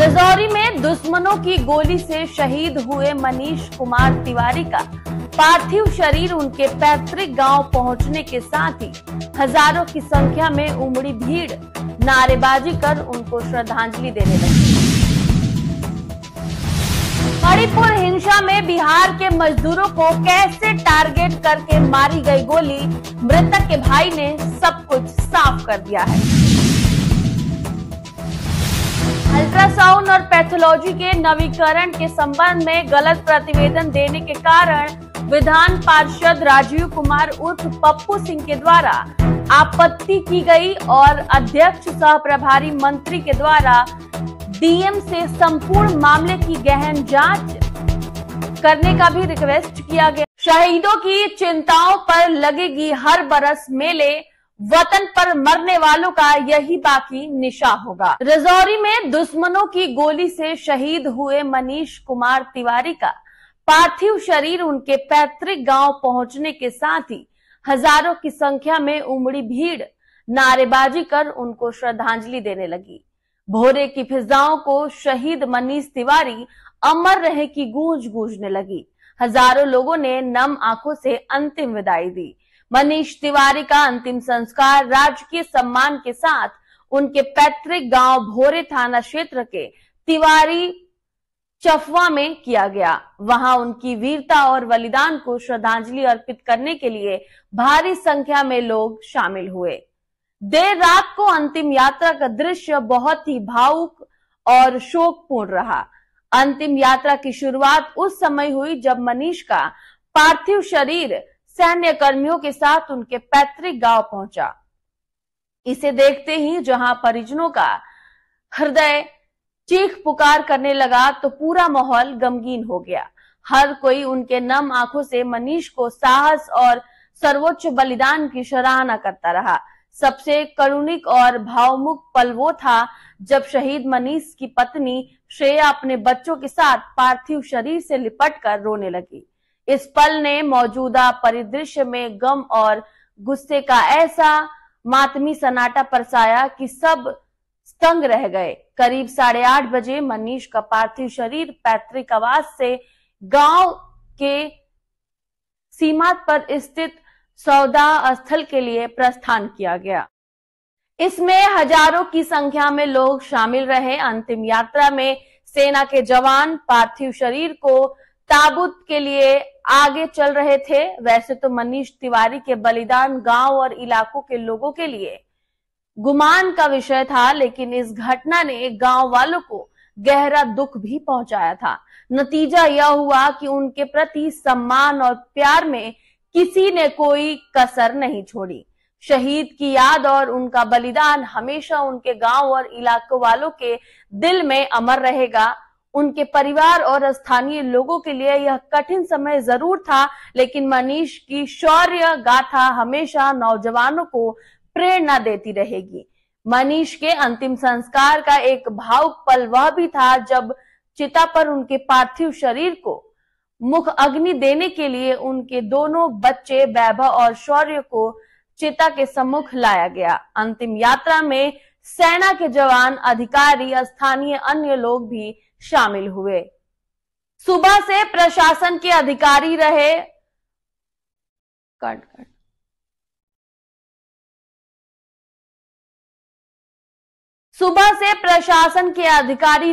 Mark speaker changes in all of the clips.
Speaker 1: रजौरी में दुश्मनों की गोली से शहीद हुए मनीष कुमार तिवारी का पार्थिव शरीर उनके पैतृक गांव पहुंचने के साथ ही हजारों की संख्या में उमड़ी भीड़ नारेबाजी कर उनको श्रद्धांजलि देने लगी। मणिपुर हिंसा में बिहार के मजदूरों को कैसे टारगेट करके मारी गई गोली, मृतक के भाई ने सब कुछ साफ कर दिया है। अल्ट्रासाउंड और पैथोलॉजी के नवीकरण के संबंध में गलत प्रतिवेदन देने के कारण विधान पार्षद राजीव कुमार उर्फ पप्पू सिंह के द्वारा आपत्ति की गई और अध्यक्ष सह प्रभारी मंत्री के द्वारा डीएम से संपूर्ण मामले की गहन जांच करने का भी रिक्वेस्ट किया गया। शहीदों की चिंताओं पर लगेगी हर बरस मेले, वतन पर मरने वालों का यही बाकी निशा होगा। रजौरी में दुश्मनों की गोली से शहीद हुए मनीष कुमार तिवारी का पार्थिव शरीर उनके पैतृक गांव पहुंचने के साथ ही हजारों की संख्या में उमड़ी भीड़ नारेबाजी कर उनको श्रद्धांजलि देने लगी। भोरे की फिजाओं को शहीद मनीष तिवारी अमर रहे की गूंज गूंजने लगी। हजारों लोगों ने नम आंखों से अंतिम विदाई दी। मनीष तिवारी का अंतिम संस्कार राजकीय सम्मान के साथ उनके पैतृक गांव भोरे थाना क्षेत्र के तिवारी चफवा में किया गया। वहां उनकी वीरता और बलिदान को श्रद्धांजलि अर्पित करने के लिए भारी संख्या में लोग शामिल हुए। देर रात को अंतिम यात्रा का दृश्य बहुत ही भावुक और शोकपूर्ण रहा। अंतिम यात्रा की शुरुआत उस समय हुई जब मनीष का पार्थिव शरीर सैन्य कर्मियों के साथ उनके पैतृक गांव पहुंचा। इसे देखते ही जहां परिजनों का हृदय चीख पुकार करने लगा तो पूरा माहौल गमगीन हो गया। हर कोई उनके नम आंखों से मनीष को साहस और सर्वोच्च बलिदान की सराहना करता रहा। सबसे करुणिक और भावमुख पल वो था जब शहीद मनीष की पत्नी श्रेया अपने बच्चों के साथ पार्थिव शरीर से लिपटकर रोने लगी। इस पल ने मौजूदा परिदृश्य में गम और गुस्से का ऐसा मातमी सन्नाटा बरसाया कि सब स्तंग रह गए। करीब 8:30 बजे मनीष का पार्थिव शरीर पैतृक आवास से गांव के सीमा पर स्थित सौदा स्थल के लिए प्रस्थान किया गया। इसमें हजारों की संख्या में लोग शामिल रहे। अंतिम यात्रा में सेना के जवान पार्थिव शरीर को ताबूत के लिए आगे चल रहे थे। वैसे तो मनीष तिवारी के बलिदान गांव और इलाकों के लोगों के लिए गुमान का विषय था, लेकिन इस घटना ने गांव वालों को गहरा दुख भी पहुंचाया था। नतीजा यह हुआ कि उनके प्रति सम्मान और प्यार में किसी ने कोई कसर नहीं छोड़ी। शहीद की याद और उनका बलिदान हमेशा उनके गांव और इलाकों वालों के दिल में अमर रहेगा। उनके परिवार और स्थानीय लोगों के लिए यह कठिन समय जरूर था, लेकिन मनीष की शौर्य गाथा हमेशा नौजवानों को प्रेरणा देती रहेगी। मनीष के अंतिम संस्कार का एक भावुक पल वह भी था जब चिता पर उनके पार्थिव शरीर को मुख अग्नि देने के लिए उनके दोनों बच्चे वैभव और शौर्य को चिता के सम्मुख लाया गया। अंतिम यात्रा में सेना के जवान, अधिकारी, स्थानीय अन्य लोग भी शामिल हुए। सुबह से प्रशासन के अधिकारी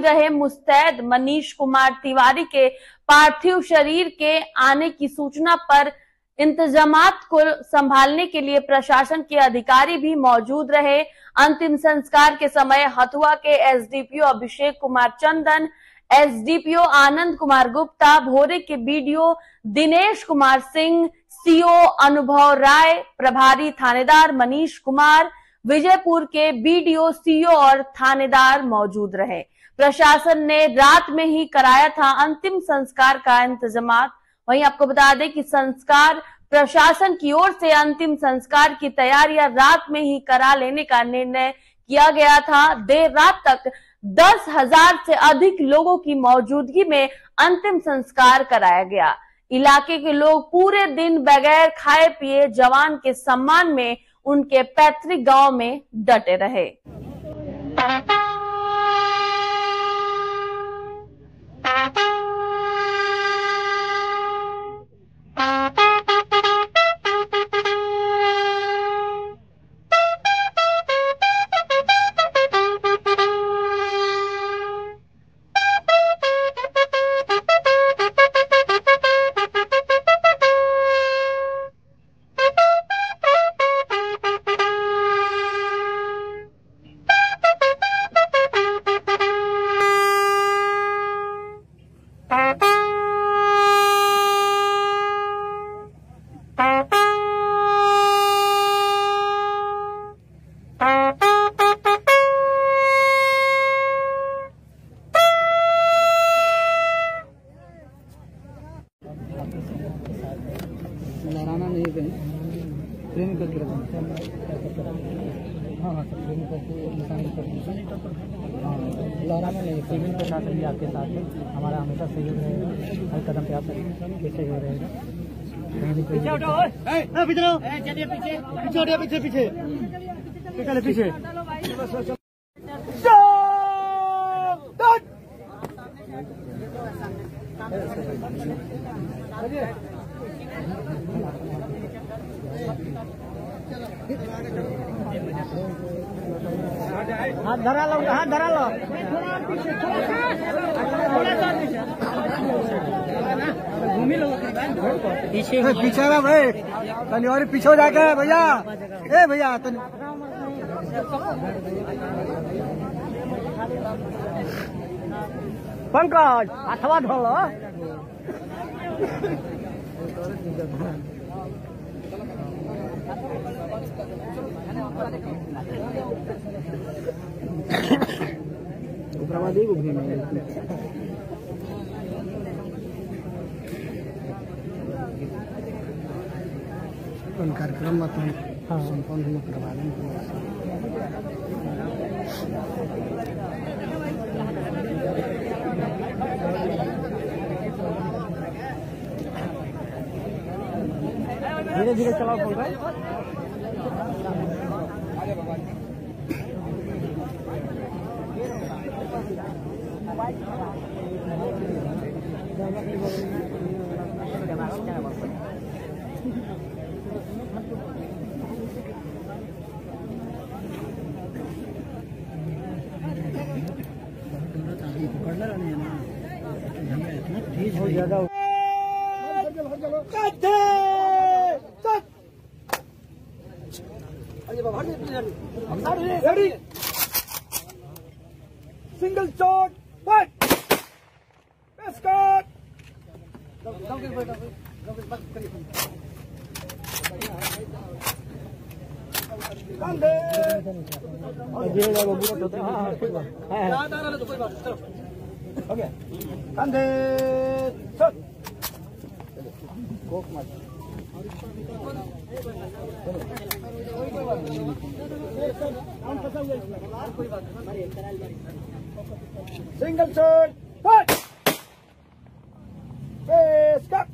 Speaker 1: रहे मुस्तैद। मनीष कुमार तिवारी के पार्थिव शरीर के आने की सूचना पर इंतजामात को संभालने के लिए प्रशासन के अधिकारी भी मौजूद रहे। अंतिम संस्कार के समय हथुआ के एसडीपीओ अभिषेक कुमार चंदन, एसडीपीओ आनंद कुमार गुप्ता, भोरे के बीडीओ दिनेश कुमार सिंह, सीओ अनुभव राय, प्रभारी थानेदार मनीष कुमार, विजयपुर के बीडीओ, सीओ और थानेदार मौजूद रहे। प्रशासन ने रात में ही कराया था अंतिम संस्कार का इंतजामात। वहीं आपको बता दें कि संस्कार प्रशासन की ओर से अंतिम संस्कार की तैयारियां रात में ही करा लेने का निर्णय किया गया था। देर रात तक 10,000 से अधिक लोगों की मौजूदगी में अंतिम संस्कार कराया गया। इलाके के लोग पूरे दिन बगैर खाए पिए जवान के सम्मान में उनके पैतृक गांव में डटे रहे।
Speaker 2: लहरा में नहीं, सिविल प्रशासन भी आपके साथ है, हमारा हमेशा सहयोग रहेगा, हर कदम पे आपका सहयोग रहेगा। पीछे हटो, चलिए पीछे पीछे पीछे हाथ धरा लो, पीछे ना भाई, तनी और पीछे जाके भैया, भैया तनी पंकज अथवा ढोलो उग्रवादी कार्यक्रम संपन्न करवा धीरे धीरे चलाओ बोल रहा है। ज्यादा रेडी सिंगल शॉट फाइट स्कॉट कंधे कंधे कोक मत single shot fight face cut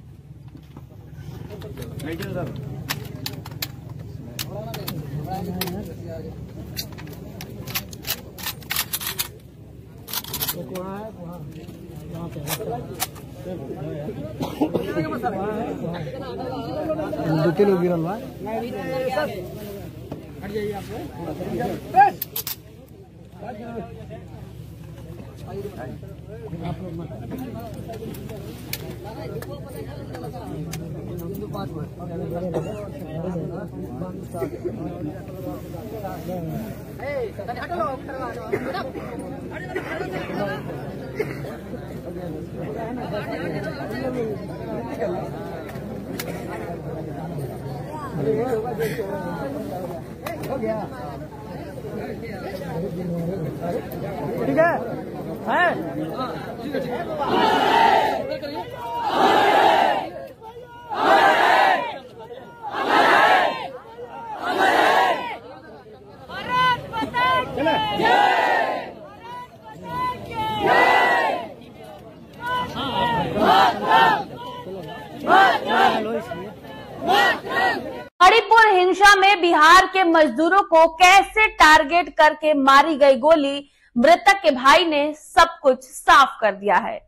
Speaker 2: दो तीन गिरल बा हट जाइए आप हो गया ठीक है
Speaker 1: मणिपुर हिंसा में बिहार के मजदूरों को कैसे टारगेट करके मारी गई गोली, मृतक के भाई ने सब कुछ साफ कर दिया है।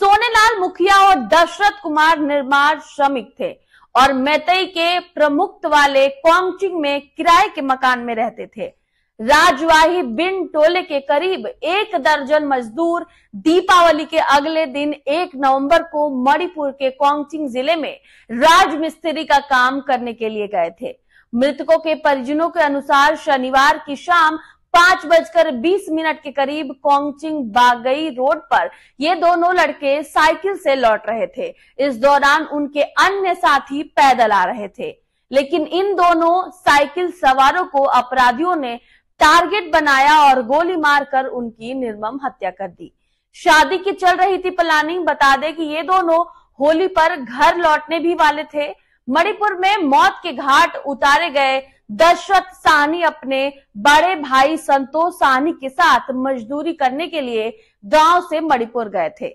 Speaker 1: सोनेलाल मुखिया और दशरथ कुमार निर्माण श्रमिक थे और मैतई के प्रमुख वाले कोंगचिंग में किराए के मकान में रहते थे। राजवाही बिन टोले के करीब 1 दर्जन मजदूर दीपावली के अगले दिन 1 नवंबर को मणिपुर के कोंगचिंग जिले में राजमिस्त्री का काम करने के लिए गए थे। मृतकों के परिजनों के अनुसार शनिवार की शाम 5:20 के करीब कोंगचिंग बागई रोड पर ये दोनों लड़के साइकिल से लौट रहे थे। इस दौरान उनके अन्य साथी पैदल आ रहे थे, लेकिन इन दोनों साइकिल सवारों को अपराधियों ने टारगेट बनाया और गोली मारकर उनकी निर्मम हत्या कर दी। शादी की चल रही थी प्लानिंग। बता दें कि ये दोनों होली पर घर लौटने भी वाले थे। मणिपुर में मौत के घाट उतारे गए दशरथ साहनी अपने बड़े भाई संतोष साहनी के साथ मजदूरी करने के लिए गांव से मणिपुर गए थे।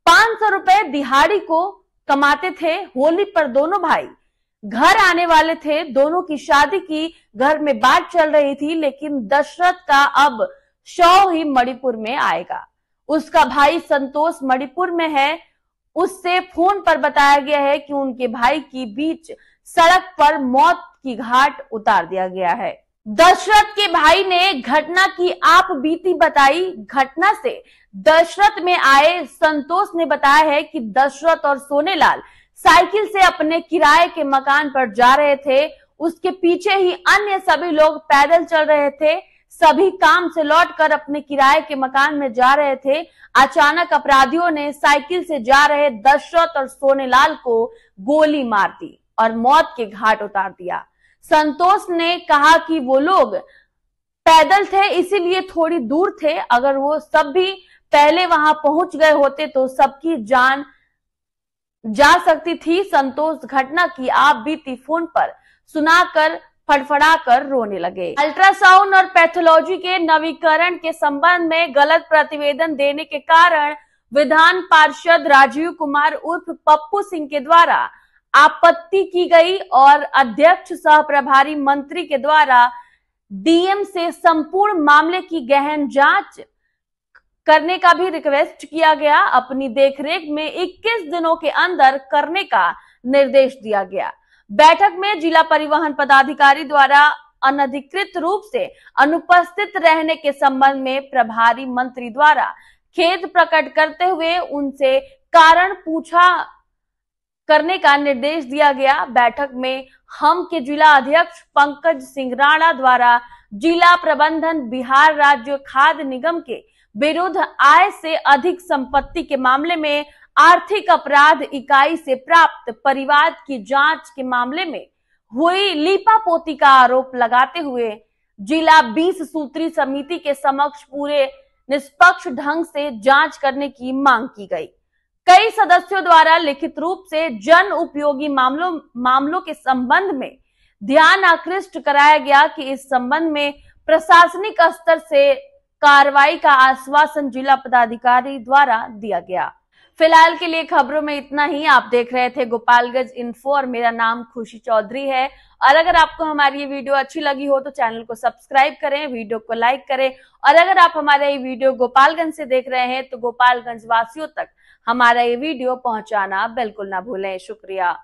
Speaker 1: 500 रुपए दिहाड़ी को कमाते थे। होली पर दोनों भाई घर आने वाले थे। दोनों की शादी की घर में बात चल रही थी, लेकिन दशरथ का अब शव ही मणिपुर में आएगा। उसका भाई संतोष मणिपुर में है। उससे फोन पर बताया गया है कि उनके भाई की बीच सड़क पर मौत की घाट उतार दिया गया है। दशरथ के भाई ने घटना की आप बीती बताई। घटना से दशरथ में आए संतोष ने बताया है कि दशरथ और सोनेलाल साइकिल से अपने किराए के मकान पर जा रहे थे। उसके पीछे ही अन्य सभी लोग पैदल चल रहे थे। सभी काम से लौटकर अपने किराए के मकान में जा रहे थे। अचानक अपराधियों ने साइकिल से जा रहे दशरथ और सोनेलाल को गोली मार दी और मौत के घाट उतार दिया। संतोष ने कहा कि वो लोग पैदल थे, इसीलिए थोड़ी दूर थे। अगर वो सब भी पहले वहां पहुंच गए होते तो सबकी जान जा सकती थी। संतोष घटना की आप बीती फोन पर सुनाकर फड़फड़ाकर रोने लगे। अल्ट्रासाउंड और पैथोलॉजी के नवीकरण के संबंध में गलत प्रतिवेदन देने के कारण विधान पार्षद राजीव कुमार उर्फ पप्पू सिंह के द्वारा आपत्ति की गई और अध्यक्ष सह प्रभारी मंत्री के द्वारा डीएम से संपूर्ण मामले की गहन जांच करने का भी रिक्वेस्ट किया गया। अपनी देखरेख में 21 दिनों के अंदर करने का निर्देश दिया गया। बैठक में जिला परिवहन पदाधिकारी द्वारा अनधिकृत रूप से अनुपस्थित रहने के संबंध में प्रभारी मंत्री द्वारा खेद प्रकट करते हुए उनसे कारण पूछा करने का निर्देश दिया गया। बैठक में हम के जिला अध्यक्ष पंकज सिंह राणा द्वारा जिला प्रबंधन बिहार राज्य खाद्य निगम के विरुद्ध आय से अधिक संपत्ति के मामले में आर्थिक अपराध इकाई से प्राप्त परिवाद की जांच के मामले में हुई लीपापोती का आरोप लगाते हुए जिला 20 सूत्री समिति के समक्ष पूरे निष्पक्ष ढंग से जांच करने की मांग की गई। कई सदस्यों द्वारा लिखित रूप से जन उपयोगी मामलों के संबंध में ध्यान आकृष्ट कराया गया कि इस संबंध में प्रशासनिक स्तर से कार्रवाई का आश्वासन जिला पदाधिकारी द्वारा दिया गया। फिलहाल के लिए खबरों में इतना ही। आप देख रहे थे गोपालगंज इन्फो और मेरा नाम खुशी चौधरी है। और अगर आपको हमारी ये वीडियो अच्छी लगी हो तो चैनल को सब्सक्राइब करें, वीडियो को लाइक करें। और अगर आप हमारा ये वीडियो गोपालगंज से देख रहे हैं तो गोपालगंज वासियों तक हमारा ये वीडियो पहुंचाना बिल्कुल ना भूलें। शुक्रिया।